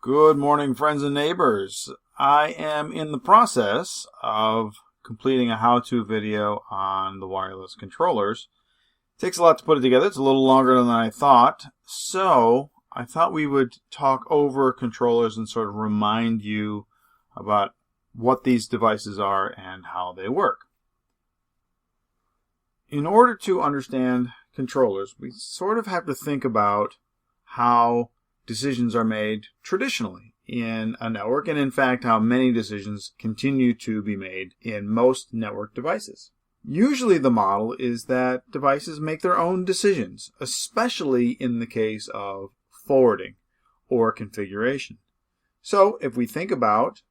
Good morning, friends and neighbors. I am in the process of completing a how-to video on the wireless controllers. It takes a lot to put it together. It's a little longer than I thought. So I thought we would talk over controllers and sort of remind you about what these devices are and how they work. In order to understand controllers, we sort of have to think about how decisions are made traditionally in a network, and in fact how many decisions continue to be made in most network devices. Usually the model is that devices make their own decisions, especially in the case of forwarding or configuration. So if we think about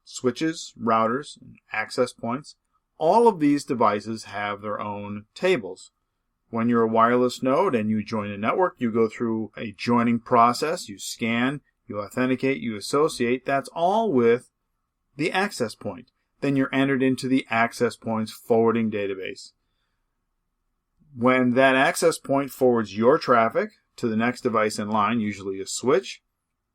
switches, routers, and access points, all of these devices have their own tables. When you're a wireless node and you join a network, you go through a joining process, you scan, you authenticate, you associate. That's all with the access point. Then you're entered into the access point's forwarding database. When that access point forwards your traffic to the next device in line, usually a switch,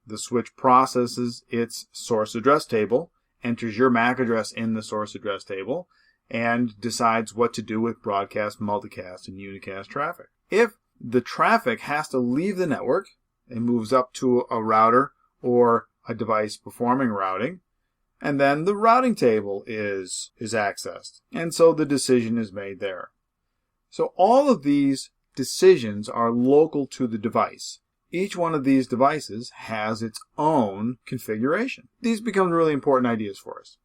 the switch processes its source address table, enters your MAC address in the source address table, and decides what to do with broadcast, multicast, and unicast traffic. If the traffic has to leave the network and moves up to a router or a device performing routing, and then the routing table is accessed, and so the decision is made there. So all of these decisions are local to the device. Each one of these devices has its own configuration. These become really important ideas for us.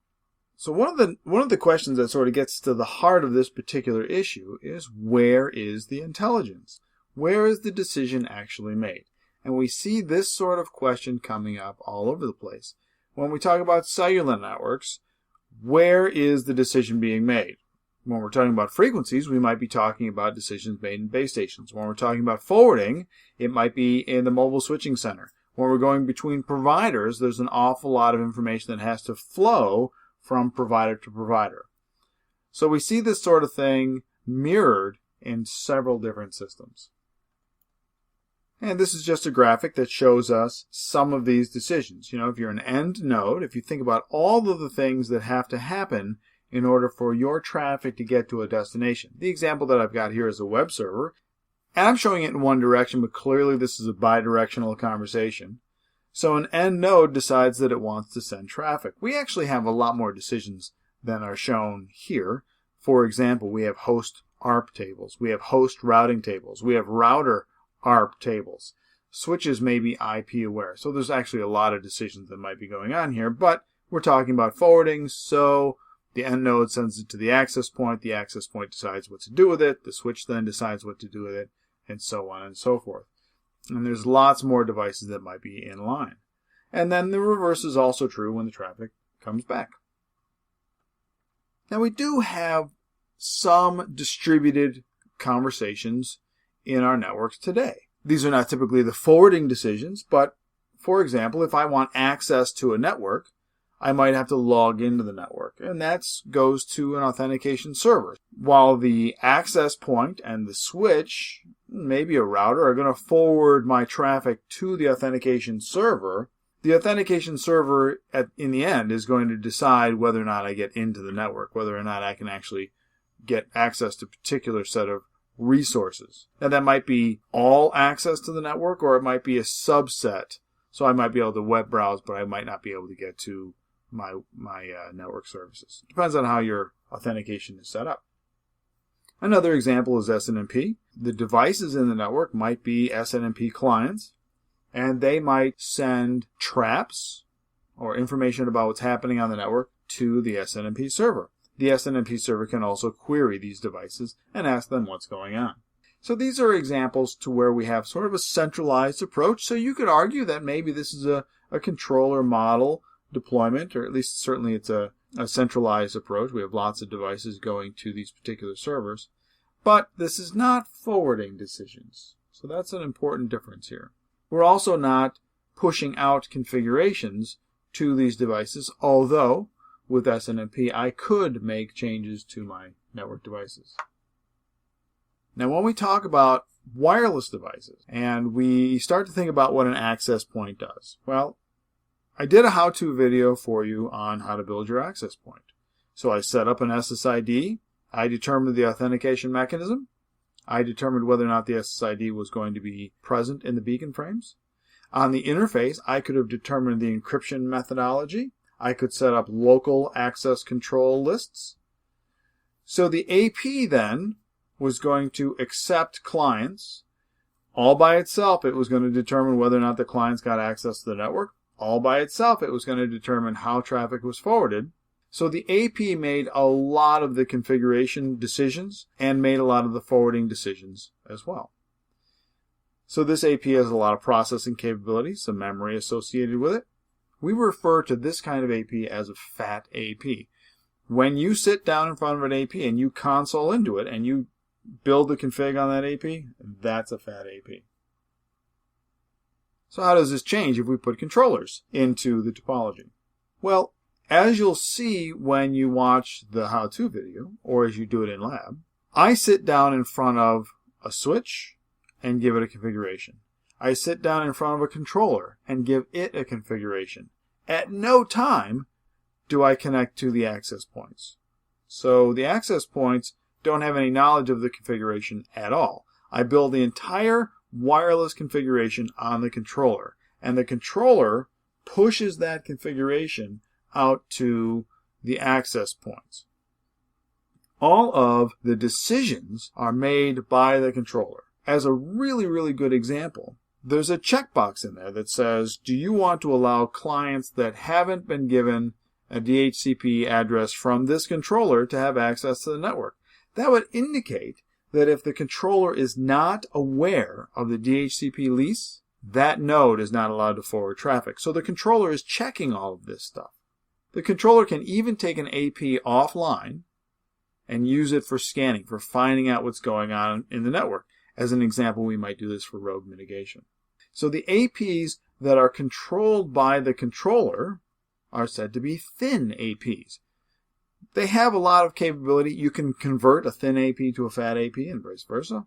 So one of the questions that sort of gets to the heart of this particular issue is, where is the intelligence? Where is the decision actually made? And we see this sort of question coming up all over the place. When we talk about cellular networks, where is the decision being made? When we're talking about frequencies, we might be talking about decisions made in base stations. When we're talking about forwarding, it might be in the mobile switching center. When we're going between providers, there's an awful lot of information that has to flow from provider to provider. So we see this sort of thing mirrored in several different systems. And this is just a graphic that shows us some of these decisions. If you're an end node, if you think about all of the things that have to happen in order for your traffic to get to a destination. The example that I've got here is a web server, and I'm showing it in one direction, but clearly this is a bidirectional conversation. So an end node decides that it wants to send traffic. We actually have a lot more decisions than are shown here. For example, we have host ARP tables. We have host routing tables. We have router ARP tables. Switches may be IP aware. So there's actually a lot of decisions that might be going on here, but we're talking about forwarding, so the end node sends it to the access point. The access point decides what to do with it. The switch then decides what to do with it, and so on and so forth. And there's lots more devices that might be in line. And then the reverse is also true when the traffic comes back. Now we do have some distributed conversations in our networks today. These are not typically the forwarding decisions, but for example, if I want access to a network, I might have to log into the network, and that goes to an authentication server. While the access point and the switch, maybe a router, are going to forward my traffic to the authentication server, the authentication server in the end is going to decide whether or not I get into the network, whether or not I can actually get access to a particular set of resources. Now that might be all access to the network, or it might be a subset. So I might be able to web browse, but I might not be able to get to my network services. Depends on how your authentication is set up. Another example is SNMP. The devices in the network might be SNMP clients, and they might send traps or information about what's happening on the network to the SNMP server. The SNMP server can also query these devices and ask them what's going on. So these are examples to where we have sort of a centralized approach. So you could argue that maybe this is a controller model deployment, or at least certainly it's a centralized approach. We have lots of devices going to these particular servers. But this is not forwarding decisions. So that's an important difference here. We're also not pushing out configurations to these devices, although with SNMP I could make changes to my network devices. Now when we talk about wireless devices and we start to think about what an access point does, well, I did a how-to video for you on how to build your access point. So I set up an SSID. I determined the authentication mechanism. I determined whether or not the SSID was going to be present in the beacon frames. On the interface, I could have determined the encryption methodology. I could set up local access control lists. So the AP then was going to accept clients. All by itself, it was going to determine whether or not the clients got access to the network. All by itself, it was going to determine how traffic was forwarded. So the AP made a lot of the configuration decisions and made a lot of the forwarding decisions as well. So this AP has a lot of processing capabilities, some memory associated with it. We refer to this kind of AP as a fat AP. When you sit down in front of an AP and you console into it and you build the config on that AP, that's a fat AP. So how does this change if we put controllers into the topology? Well, as you'll see when you watch the how-to video, or as you do it in lab, I sit down in front of a switch and give it a configuration. I sit down in front of a controller and give it a configuration. At no time do I connect to the access points. So the access points don't have any knowledge of the configuration at all. I build the entire wireless configuration on the controller, and the controller pushes that configuration out to the access points. All of the decisions are made by the controller. As a really, really good example, there's a checkbox in there that says, do you want to allow clients that haven't been given a DHCP address from this controller to have access to the network? That would indicate that if the controller is not aware of the DHCP lease, that node is not allowed to forward traffic. So the controller is checking all of this stuff. The controller can even take an AP offline and use it for scanning, for finding out what's going on in the network. As an example, we might do this for rogue mitigation. So the APs that are controlled by the controller are said to be thin APs. They have a lot of capability. You can convert a thin AP to a fat AP and vice versa.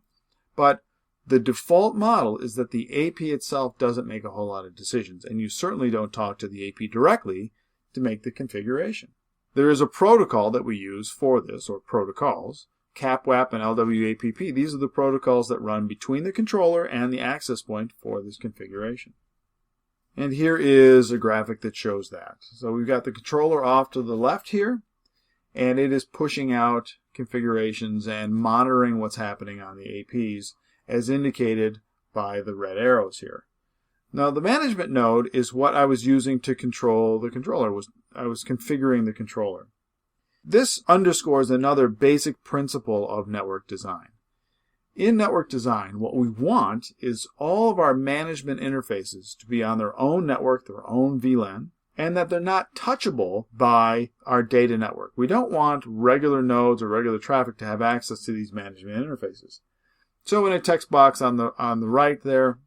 But the default model is that the AP itself doesn't make a whole lot of decisions, and you certainly don't talk to the AP directly to make the configuration. There is a protocol that we use for this, or protocols, CAPWAP and LWAPP. These are the protocols that run between the controller and the access point for this configuration. And here is a graphic that shows that. So we've got the controller off to the left here, and it is pushing out configurations and monitoring what's happening on the APs as indicated by the red arrows here. Now the management node is what I was using to control the controller. I was configuring the controller. This underscores another basic principle of network design. In network design, what we want is all of our management interfaces to be on their own network, their own VLAN, and that they're not touchable by our data network. We don't want regular nodes or regular traffic to have access to these management interfaces. So in a text box on the right there,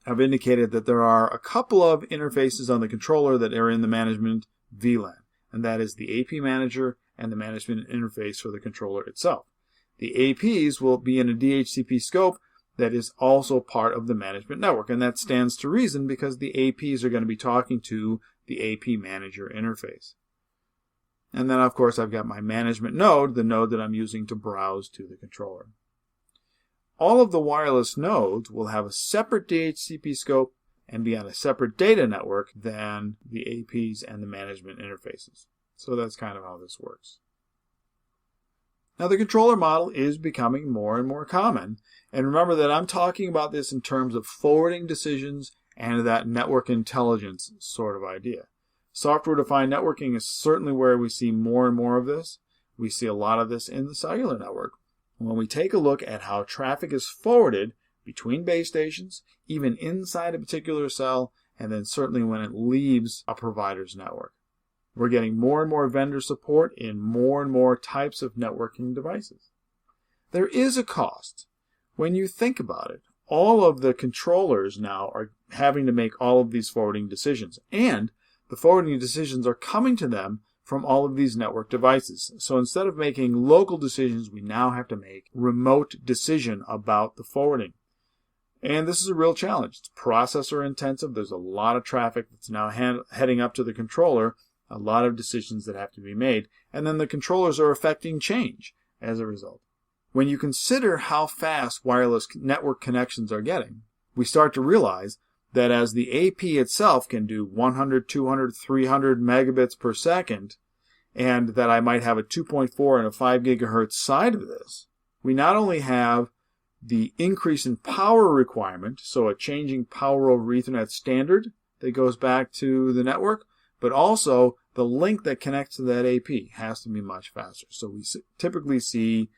I've indicated that there are a couple of interfaces on the controller that are in the management VLAN, and that is the AP manager and the management interface for the controller itself. The APs will be in a DHCP scope that is also part of the management network, and that stands to reason because the APs are going to be talking to the AP manager interface. And then, of course, I've got my management node, the node that I'm using to browse to the controller. All of the wireless nodes will have a separate DHCP scope and be on a separate data network than the APs and the management interfaces. So that's kind of how this works. Now the controller model is becoming more and more common. And remember that I'm talking about this in terms of forwarding decisions and that network intelligence sort of idea. Software-defined networking is certainly where we see more and more of this. We see a lot of this in the cellular network. When we take a look at how traffic is forwarded between base stations, even inside a particular cell, and then certainly when it leaves a provider's network. We're getting more and more vendor support in more and more types of networking devices. There is a cost. When you think about it, all of the controllers now are having to make all of these forwarding decisions, and the forwarding decisions are coming to them from all of these network devices. So instead of making local decisions, we now have to make remote decision about the forwarding. And this is a real challenge. It's processor intensive. There's a lot of traffic that's now heading up to the controller, a lot of decisions that have to be made, and then the controllers are affecting change as a result. When you consider how fast wireless network connections are getting, we start to realize that as the AP itself can do 100, 200, 300 megabits per second, and that I might have a 2.4 and a 5 gigahertz side of this, we not only have the increase in power requirement, so a changing power over Ethernet standard that goes back to the network, but also the link that connects to that AP has to be much faster. So we typically see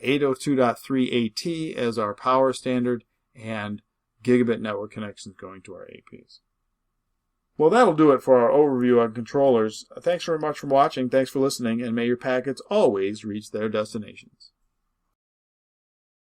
802.3 AT as our power standard and gigabit network connections going to our APs. Well, that'll do it for our overview on controllers. Thanks very much for watching. Thanks for listening, and may your packets always reach their destinations.